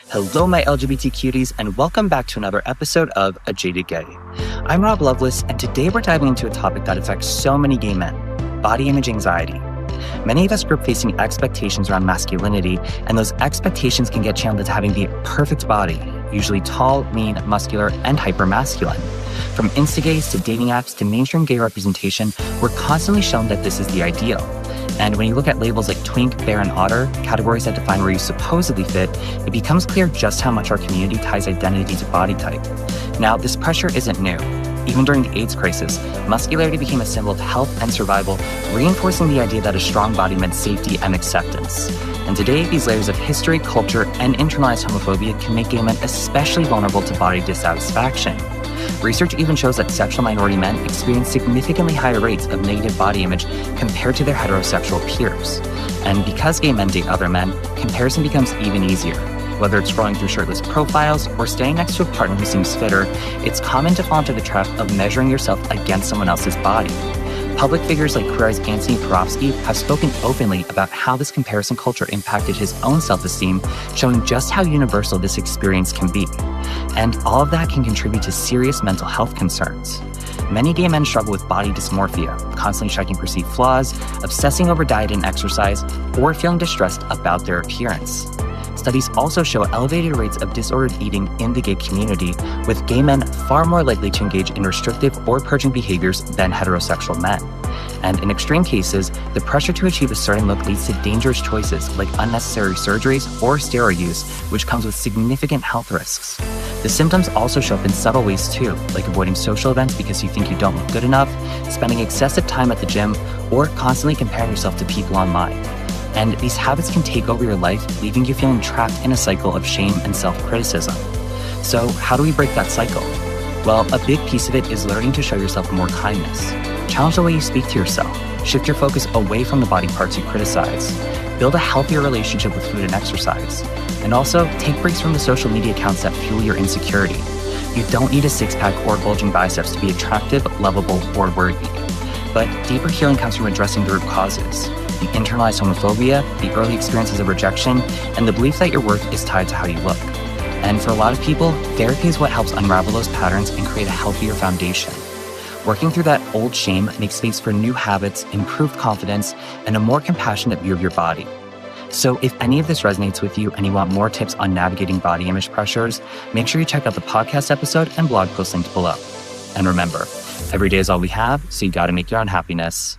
Hello, my LGBT cuties, and welcome back to another episode of A Jaded Gay. I'm Rob Lovelace, and today we're diving into a topic that affects so many gay men: body image anxiety. Many of us grew up facing expectations around masculinity, and those expectations can get channeled into having the perfect body, usually tall, lean, muscular, and hypermasculine. From Insta-gays to dating apps to mainstream gay representation, we're constantly shown that this is the ideal. And when you look at labels like twink, bear, and otter, categories that define where you supposedly fit, it becomes clear just how much our community ties identity to body type. Now, this pressure isn't new. Even during the AIDS crisis, muscularity became a symbol of health and survival, reinforcing the idea that a strong body meant safety and acceptance. And today, these layers of history, culture, and internalized homophobia can make gay men especially vulnerable to body dissatisfaction. Research even shows that sexual minority men experience significantly higher rates of negative body image compared to their heterosexual peers. And because gay men date other men, comparison becomes even easier. Whether it's scrolling through shirtless profiles or staying next to a partner who seems fitter, it's common to fall into the trap of measuring yourself against someone else's body. Public figures like Queer Eye's Anthony Porofsky have spoken openly about how this comparison culture impacted his own self-esteem, showing just how universal this experience can be. And all of that can contribute to serious mental health concerns. Many gay men struggle with body dysmorphia, constantly checking perceived flaws, obsessing over diet and exercise, or feeling distressed about their appearance. Studies also show elevated rates of disordered eating in the gay community, with gay men far more likely to engage in restrictive or purging behaviors than heterosexual men. And in extreme cases, the pressure to achieve a certain look leads to dangerous choices like unnecessary surgeries or steroid use, which comes with significant health risks. The symptoms also show up in subtle ways too, like avoiding social events because you think you don't look good enough, spending excessive time at the gym, or constantly comparing yourself to people online. And these habits can take over your life, leaving you feeling trapped in a cycle of shame and self-criticism. So how do we break that cycle? Well, a big piece of it is learning to show yourself more kindness. Challenge the way you speak to yourself. Shift your focus away from the body parts you criticize. Build a healthier relationship with food and exercise. And also, take breaks from the social media accounts that fuel your insecurity. You don't need a six-pack or bulging biceps to be attractive, lovable, or worthy. But deeper healing comes from addressing the root causes: the internalized homophobia, the early experiences of rejection, and the belief that your worth is tied to how you look. And for a lot of people, therapy is what helps unravel those patterns and create a healthier foundation. Working through that old shame makes space for new habits, improved confidence, and a more compassionate view of your body. So if any of this resonates with you and you want more tips on navigating body image pressures, make sure you check out the podcast episode and blog post linked below. And remember, every day is all we have, so you gotta make your own happiness.